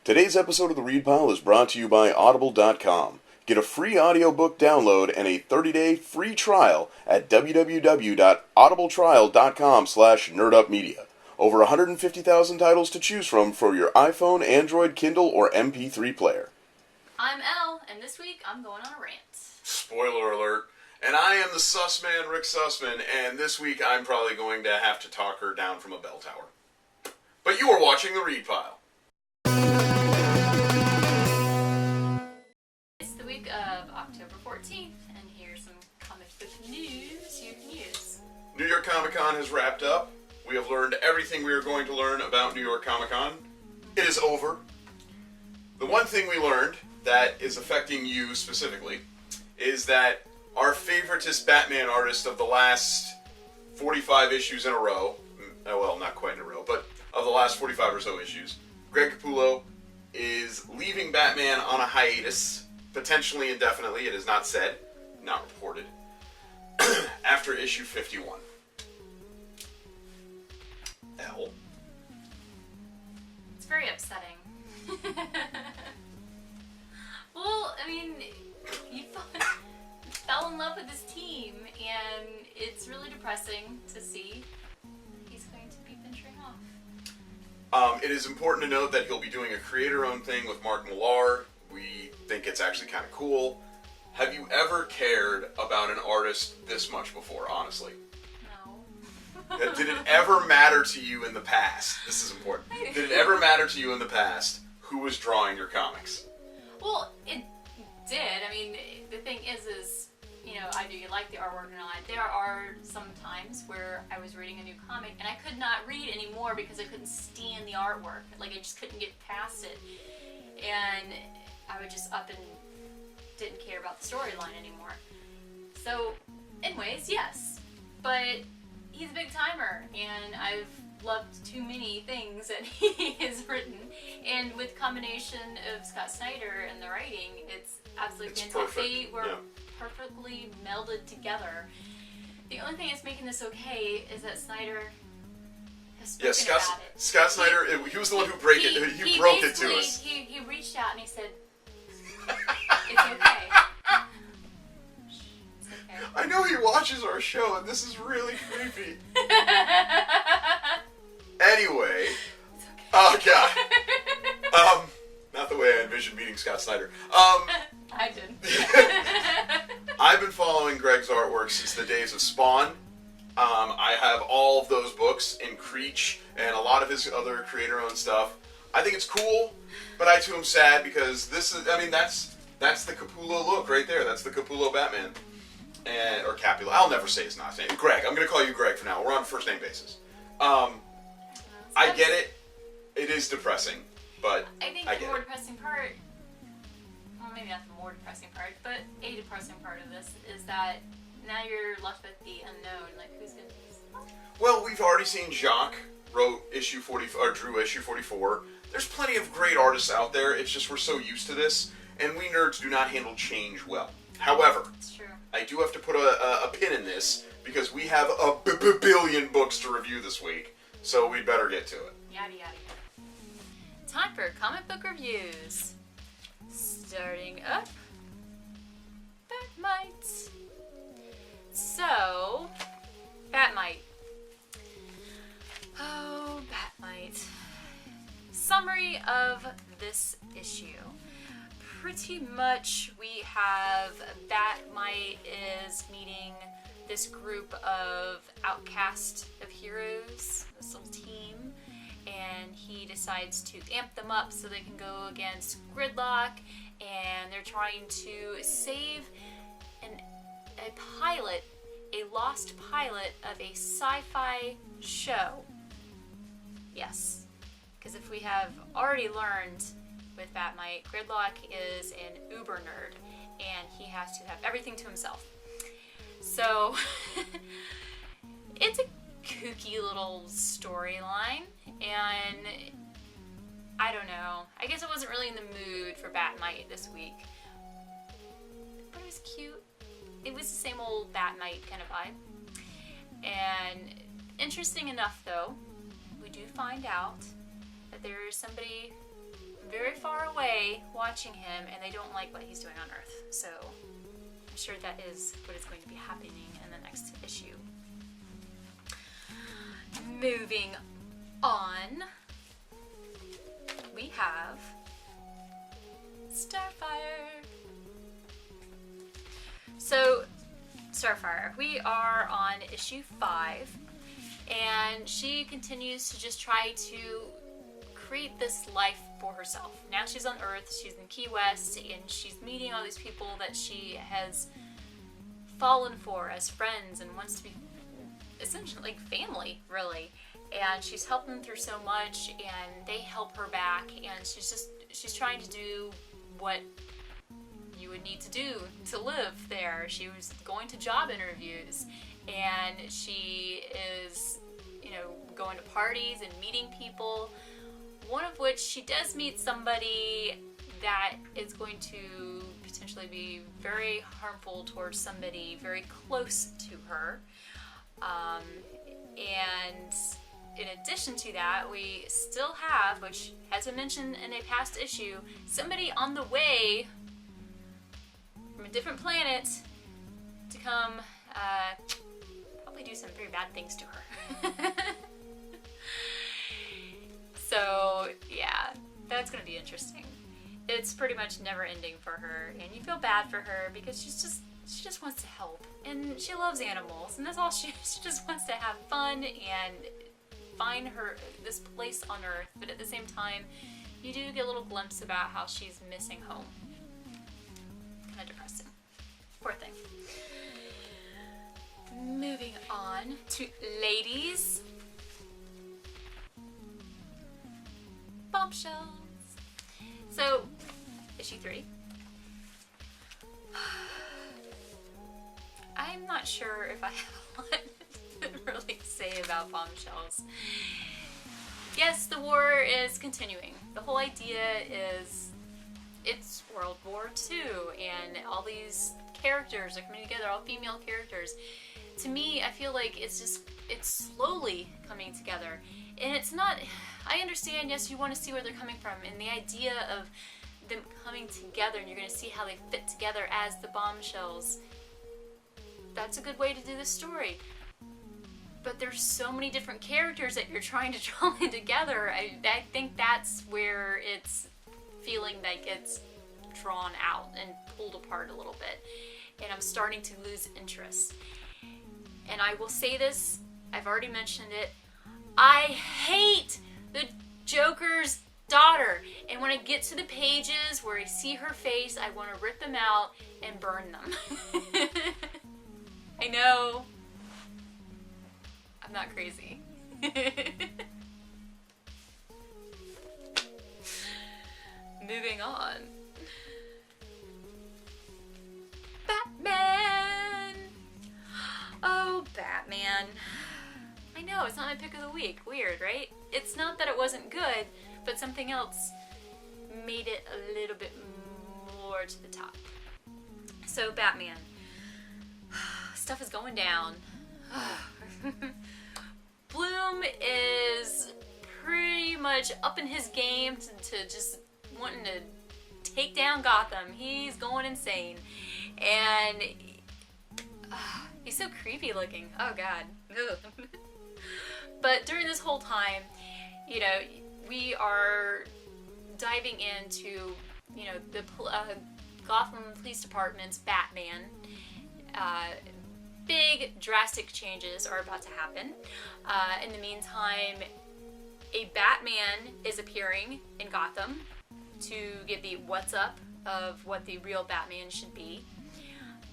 Today's episode of The Read Pile is brought to you by Audible.com. Get a free audiobook download and a 30-day free trial at www.audibletrial.com/nerdupmedia. Over 150,000 titles to choose from for your iPhone, Android, Kindle, or MP3 player. I'm Elle, and this week I'm going on a rant. Spoiler alert. And I am the Sussman, Rick Sussman, and this week I'm probably going to have to talk her down from a bell tower. But you are watching The Read Pile. It's the week of October 14th, and here's some comic book news you can use. New York Comic Con has wrapped up. We have learned everything we are going to learn about New York Comic Con. It is over. The one thing we learned that is affecting you specifically is that our favoritist Batman artist of the last 45 issues in a row, well, not quite in a row, but of the last 45 or so issues, Greg Capullo is leaving Batman on a hiatus, potentially indefinitely, it is not said, not reported, after issue 51. L. It's very upsetting. Well, I mean, you fell in love with this team, and it's really depressing to see he's going to be venturing off. It is important to note that he'll be doing a creator-owned thing with Mark Millar. We think it's actually kind of cool. Have you ever cared about an artist this much before, honestly? No. Did it ever matter to you in the past? This is important. Did it ever matter to you in the past who was drawing your comics? Well, it did. I mean, the thing is, you know, I do like the artwork and all that. There are some times where I was reading a new comic and I could not read anymore because I couldn't stand the artwork. Like, I just couldn't get past it. And I would just up and didn't care about the storyline anymore. So, anyways, yes. But he's a big timer, and I've loved too many things that he has written. And with combination of Scott Snyder and the writing, it's absolutely fantastic. They were perfectly melded together. The only thing that's making this okay is that Snyder has spoken about it. Scott Snyder, he was the one who broke it to us. He reached out and he said, it's okay. It's okay. I know he watches our show, and this is really creepy. Anyway, it's okay. Oh god. Not the way I envisioned meeting Scott Snyder. I did. I've been following Greg's artwork since the days of Spawn. I have all of those books in Creech and a lot of his other creator-owned stuff. I think it's cool, but I too am sad because this is, I mean, that's the Capullo look right there. That's the Capullo Batman. Or Capullo. I'll never say his last name. Greg. I'm going to call you Greg for now. We're on a first name basis. I get it. It is depressing, but I think the more depressing part, well, maybe not the more depressing part, but a depressing part of this is that now you're left with the unknown. Like, who's going to do this? Well, we've already seen Jacques drew issue 44. There's plenty of great artists out there. It's just we're so used to this, and we nerds do not handle change well. However, it's true. I do have to put a pin in this because we have a billion books to review this week, so we'd better get to it. Yada, yada, yada. Time for comic book reviews. Starting up, Batmite. So, Batmite. Oh, Batmite. Summary of this issue. Pretty much we have Batmite is meeting this group of outcast of heroes, this little team, and he decides to amp them up so they can go against Gridlock, and they're trying to save a lost pilot of a sci-fi show. Yes, because if we have already learned with Batmite, Gridlock is an uber nerd, and he has to have everything to himself. So, it's a kooky little storyline, and I don't know. I guess I wasn't really in the mood for Batmite this week. But it was cute. It was the same old Batmite kind of vibe. And interesting enough, though, we do find out that there is somebody very far spy watching him, and they don't like what he's doing on Earth. So I'm sure that is what is going to be happening in the next issue. Moving on, we have Starfire. So, Starfire, we are on issue 5, and she continues to just try to create this life for herself. Now she's on Earth, she's in Key West, and she's meeting all these people that she has fallen for as friends and wants to be essentially like family, really. And she's helped them through so much, and they help her back, and she's trying to do what you would need to do to live there. She was going to job interviews, and she is, going to parties and meeting people, one of which she does meet somebody that is going to potentially be very harmful towards somebody very close to her. And in addition to that, we still have, which has been mentioned in a past issue, somebody on the way from a different planet to come probably do some very bad things to her. So yeah, that's gonna be interesting. It's pretty much never ending for her, and you feel bad for her because she just wants to help, and she loves animals, and that's all she just wants to have fun and find this place on Earth. But at the same time, you do get a little glimpse about how she's missing home. Kind of depressing. Poor thing. Moving on to ladies. Bombshells. So, issue 3. I'm not sure if I have a lot to really say about Bombshells. Yes, the war is continuing. The whole idea is it's World War II, and all these characters are coming together, all female characters. To me, I feel like it's slowly coming together. And it's not, I understand, yes, you want to see where they're coming from, and the idea of them coming together, and you're going to see how they fit together as the Bombshells. That's a good way to do the story. But there's so many different characters that you're trying to draw in together. I think that's where it's feeling like it's drawn out and pulled apart a little bit. And I'm starting to lose interest. And I will say this, I've already mentioned it, I hate the Joker's daughter. And when I get to the pages where I see her face, I want to rip them out and burn them. I know. I'm not crazy. Moving on. Batman! Oh, Batman. I know, it's not my pick of the week. Weird, right? It's not that it wasn't good, but something else made it a little bit more to the top. So, Batman. Stuff is going down. Bloom is pretty much up in his game to just wanting to take down Gotham. He's going insane. And he's so creepy looking. Oh god. But during this whole time, we are diving into, the Gotham Police Department's Batman. Big drastic changes are about to happen. In the meantime, a Batman is appearing in Gotham to give the what's up of what the real Batman should be.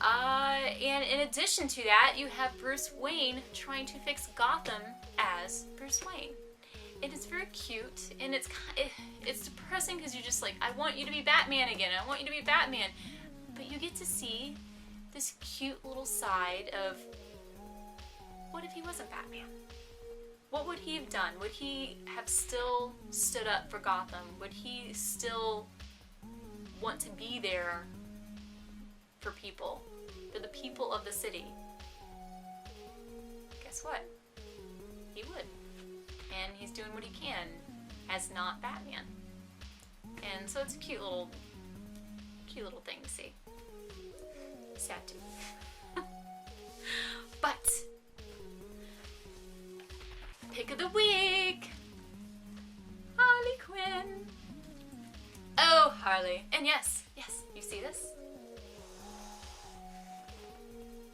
And in addition to that, you have Bruce Wayne trying to fix Gotham as Bruce Wayne. And it's very cute, and it's depressing because you're just like, I want you to be Batman again, I want you to be Batman. But you get to see this cute little side of, what if he wasn't Batman? What would he have done? Would he have still stood up for Gotham? Would he still want to be there for people, for the people of the city? Guess what? He would. And he's doing what he can as not Batman. And so it's a cute little thing to see. Sad too. But pick of the week, Harley Quinn. Oh, Harley. And yes, you see this?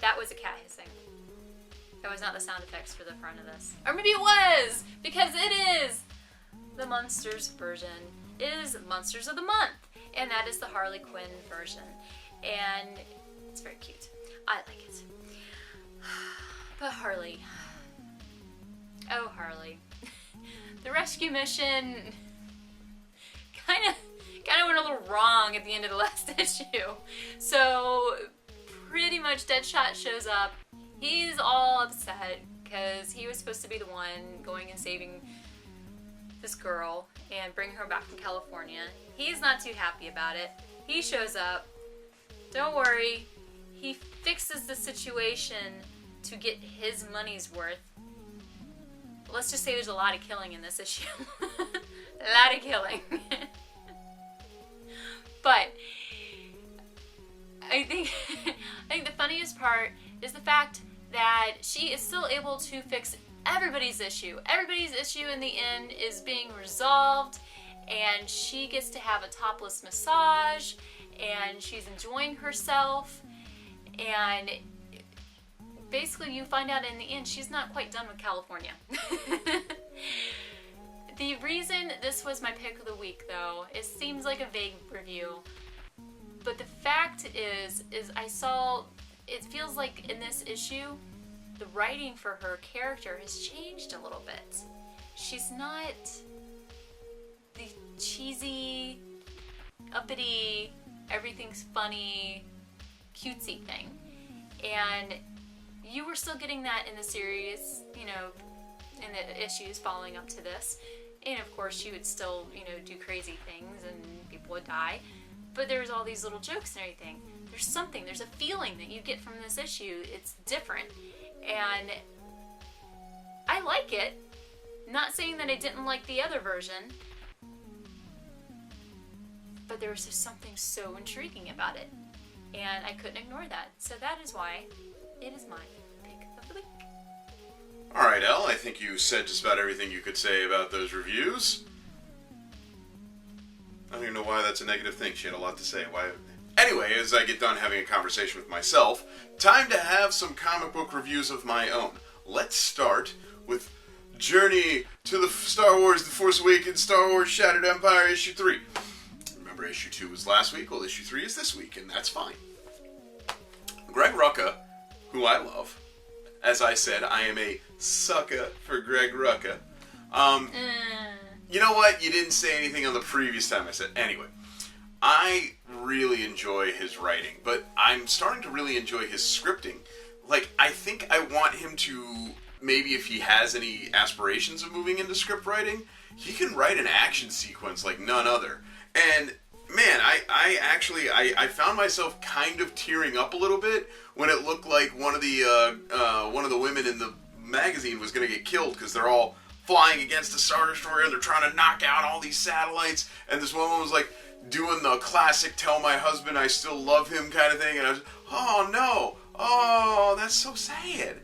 That was a cat hissing. That was not the sound effects for the front of this. Or maybe it was, because it is the Monsters version. It is Monsters of the Month, and that is the Harley Quinn version. And it's very cute. I like it. But Harley. Oh, Harley. The rescue mission kind of went a little wrong at the end of the last issue. So pretty much Deadshot shows up. He's all upset because he was supposed to be the one going and saving this girl and bringing her back from California. He's not too happy about it. He shows up. Don't worry. He fixes the situation to get his money's worth. Let's just say there's a lot of killing in this issue. A lot of killing. But I think the funniest part is the fact that she is still able to fix everybody's issue. Everybody's issue in the end is being resolved, and she gets to have a topless massage, and she's enjoying herself, and basically you find out in the end she's not quite done with California. The reason this was my pick of the week, though, it seems like a vague review, but the fact is I saw, it feels like in this issue, the writing for her character has changed a little bit. She's not the cheesy, uppity, everything's funny, cutesy thing. And you were still getting that in the series, you know, in the issues following up to this. And of course she would still, you know, do crazy things and people would die. But there's all these little jokes and everything. There's a feeling that you get from this issue. It's different. And I like it. Not saying that I didn't like the other version. But there was just something so intriguing about it. And I couldn't ignore that. So that is why it is my pick of the week. Alright, Elle, I think you said just about everything you could say about those reviews. I don't even know why that's a negative thing. She had a lot to say. Why? Anyway, as I get done having a conversation with myself, time to have some comic book reviews of my own. Let's start with Journey to the Star Wars The Force Awakens Star Wars Shattered Empire Issue 3. Remember, Issue 2 was last week? Well, Issue 3 is this week, and that's fine. Greg Rucka, who I love. As I said, I am a sucker for Greg Rucka. You know what? You didn't say anything on the previous time I said. Anyway, I really enjoy his writing, but I'm starting to really enjoy his scripting. Like, I think I want him to, maybe if he has any aspirations of moving into script writing, he can write an action sequence like none other. And man, I found myself kind of tearing up a little bit when it looked like one of the women in the magazine was going to get killed because they're all flying against a Star Destroyer and they're trying to knock out all these satellites, and this woman was like doing the classic "tell my husband I still love him" kind of thing, and I was, oh no, oh, that's so sad.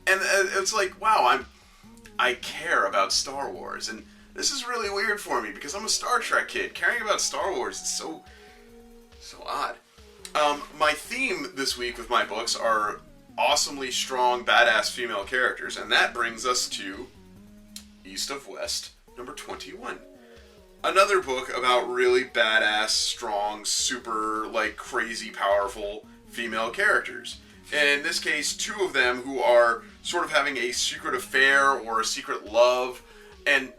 And it's like, wow, I care about Star Wars, and this is really weird for me because I'm a Star Trek kid. Caring about Star Wars is so odd. My theme this week with my books are awesomely strong, badass female characters, and that brings us to East of West, number 21. Another book about really badass, strong, super, like, crazy, powerful female characters. And in this case, two of them who are sort of having a secret affair or a secret love. And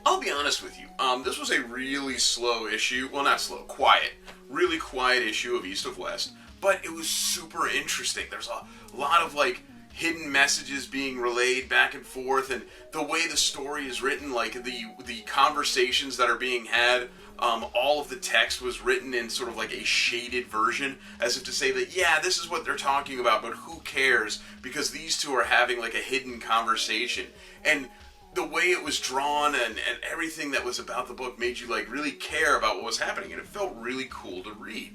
I'll be honest with you, this was a really slow issue. Well, not slow, quiet. Really quiet issue of East of West. But it was super interesting. There's a lot of, like, hidden messages being relayed back and forth, and the way the story is written, like the conversations that are being had, all of the text was written in sort of like a shaded version, as if to say that, yeah, this is what they're talking about, but who cares, because these two are having like a hidden conversation. And the way it was drawn and everything that was about the book made you like really care about what was happening, and it felt really cool to read.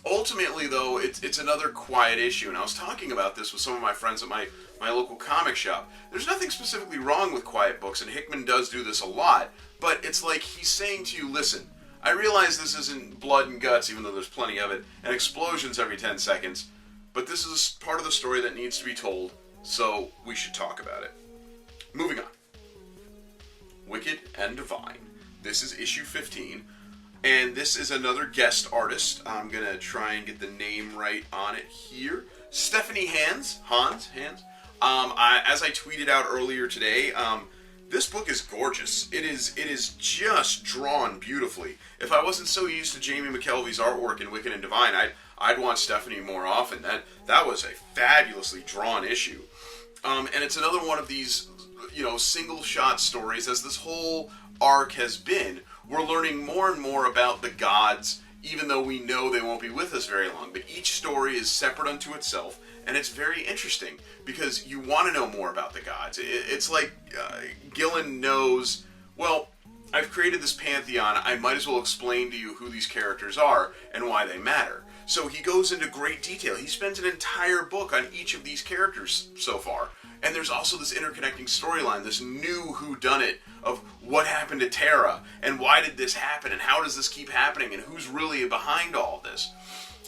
Ultimately, though, it's another quiet issue, and I was talking about this with some of my friends at my local comic shop. There's nothing specifically wrong with quiet books, and Hickman does do this a lot, but it's like he's saying to you, listen, I realize this isn't blood and guts, even though there's plenty of it, and explosions every 10 seconds, but this is part of the story that needs to be told, so we should talk about it. Moving on. Wicked and Divine. This is issue 15. And this is another guest artist. I'm going to try and get the name right on it here. Stephanie Hans. As I tweeted out earlier today, this book is gorgeous. It is just drawn beautifully. If I wasn't so used to Jamie McKelvey's artwork in Wicked and Divine, I'd want Stephanie more often. That was a fabulously drawn issue. And it's another one of these, single shot stories, as this whole arc has been. We're learning more and more about the gods, even though we know they won't be with us very long. But each story is separate unto itself, and it's very interesting because you want to know more about the gods. It's like Gillen knows, well, I've created this pantheon, I might as well explain to you who these characters are and why they matter. So he goes into great detail. He spends an entire book on each of these characters so far. And there's also this interconnecting storyline, this new whodunit of what happened to Tara, and why did this happen, and how does this keep happening, and who's really behind all this.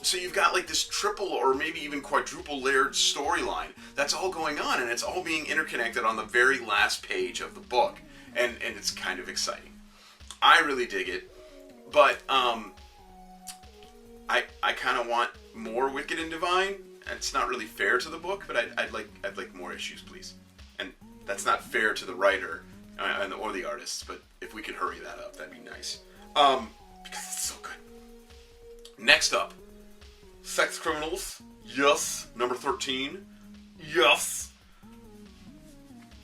So you've got like this triple or maybe even quadruple layered storyline that's all going on, and it's all being interconnected on the very last page of the book. And it's kind of exciting. I really dig it, but I kind of want more Wicked and Divine. It's not really fair to the book, but I'd like more issues, please. And that's not fair to the writer or the artists, but if we could hurry that up, that'd be nice. Because it's so good. Next up, Sex Criminals. Yes. Number 13. Yes.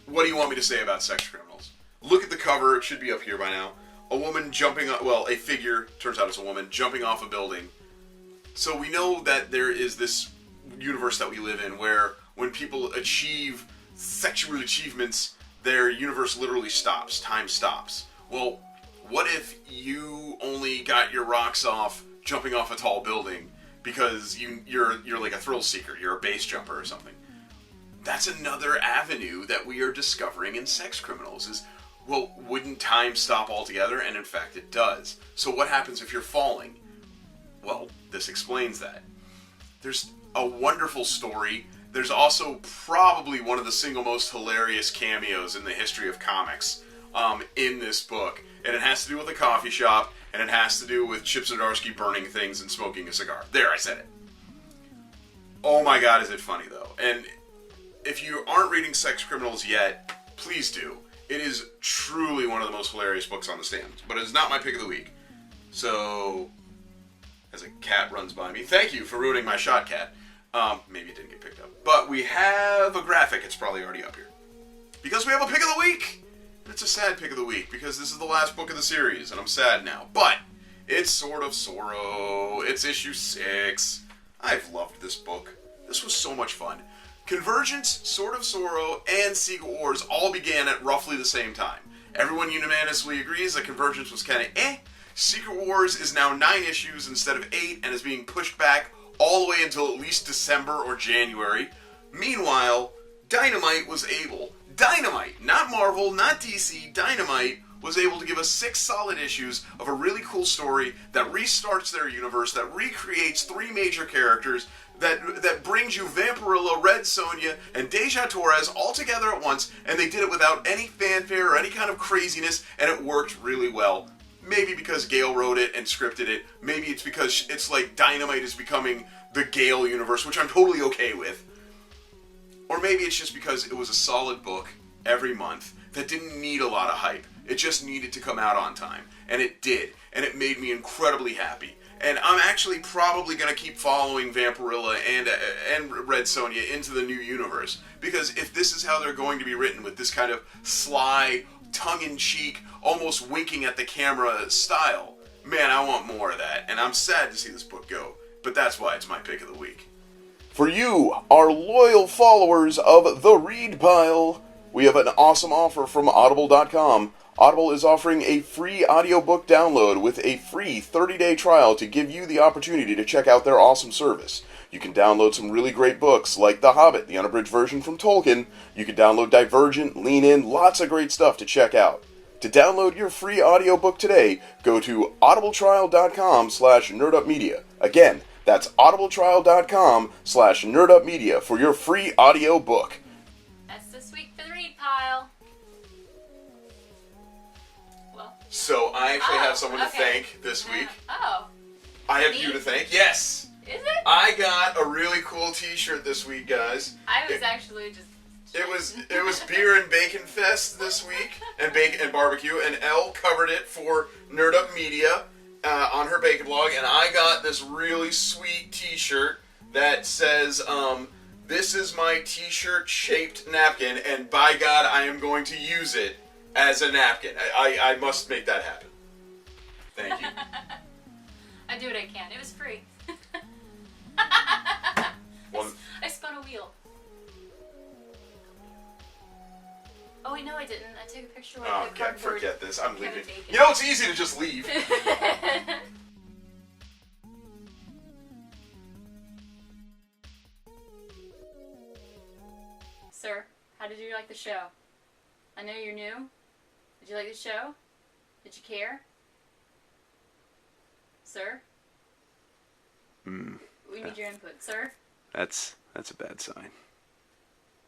What do you want me to say about Sex Criminals? Look at the cover. It should be up here by now. A woman jumping, a figure, turns out it's a woman, jumping off a building. So we know that there is this universe that we live in where when people achieve sexual achievements, their universe literally stops. Time stops. Well, what if you only got your rocks off jumping off a tall building because you're like a thrill seeker, you're a base jumper or something? That's another avenue that we are discovering in Sex Criminals is, well, wouldn't time stop altogether? And in fact it does. So what happens if you're falling? Well, this explains that. There's a wonderful story. There's also probably one of the single most hilarious cameos in the history of comics in this book. And it has to do with a coffee shop, and it has to do with Chip Zdarsky burning things and smoking a cigar. There, I said it. Oh my god, is it funny, though. And if you aren't reading Sex Criminals yet, please do. It is truly one of the most hilarious books on the stand. But it is not my pick of the week. So, as a cat runs by me, thank you for ruining my shot, cat. Maybe it didn't get picked up. But we have a graphic. It's probably already up here. Because we have a pick of the week! It's a sad pick of the week, because this is the last book of the series, and I'm sad now. But, it's Sword of Sorrow. It's issue 6. I've loved this book. This was so much fun. Convergence, Sword of Sorrow, and Secret Wars all began at roughly the same time. Everyone unanimously agrees that Convergence was kind of Secret Wars is now 9 issues instead of 8, and is being pushed back all the way until at least December or January. Meanwhile, Dynamite, not Marvel, not DC, Dynamite was able to give us 6 solid issues of a really cool story that restarts their universe, that recreates 3 major characters, that brings you Vampirilla, Red Sonja, and Deja Torres all together at once, and they did it without any fanfare or any kind of craziness, and it worked really well. Maybe because Gale wrote it and scripted it. Maybe it's because it's like Dynamite is becoming the Gale universe, which I'm totally okay with. Or maybe it's just because it was a solid book every month that didn't need a lot of hype. It just needed to come out on time. And it did. And it made me incredibly happy. And I'm actually probably going to keep following Vampirilla and Red Sonja into the new universe. Because if this is how they're going to be written, with this kind of sly, tongue-in-cheek, almost winking at the camera style, man, I want more of that. And I'm sad to see this book go. But that's why it's my pick of the week. For you, our loyal followers of The Read Pile, we have an awesome offer from Audible.com. Audible is offering a free audiobook download with a free 30-day trial to give you the opportunity to check out their awesome service. You can download some really great books like The Hobbit, the unabridged version from Tolkien. You can download Divergent, Lean In, lots of great stuff to check out. To download your free audiobook today, go to audibletrial.com/nerdupmedia. Again, that's audibletrial.com/nerdupmedia for your free audiobook. That's this week for the read pile. Well. So I actually have someone to thank this week. Oh. I have Me? you to thank. Yes. Is it? I got a really cool T-shirt this week, guys. I was actually just. It was Beer and Bacon Fest this week, and bacon and barbecue, and Elle covered it for Nerd Up Media on her bacon blog, and I got this really sweet T-shirt that says, "This is my T-shirt shaped napkin, and by God, I am going to use it as a napkin. I must make that happen." Thank you. I do what I can. It was free. I spun a wheel. Oh wait, no, I didn't. I took a picture with the cardboard. Forget this. I'm leaving. Bacon. You know, it's easy to just leave. Sir, how did you like the show? I know you're new. Did you like the show? Did you care? Sir? We need your input, sir. That's a bad sign.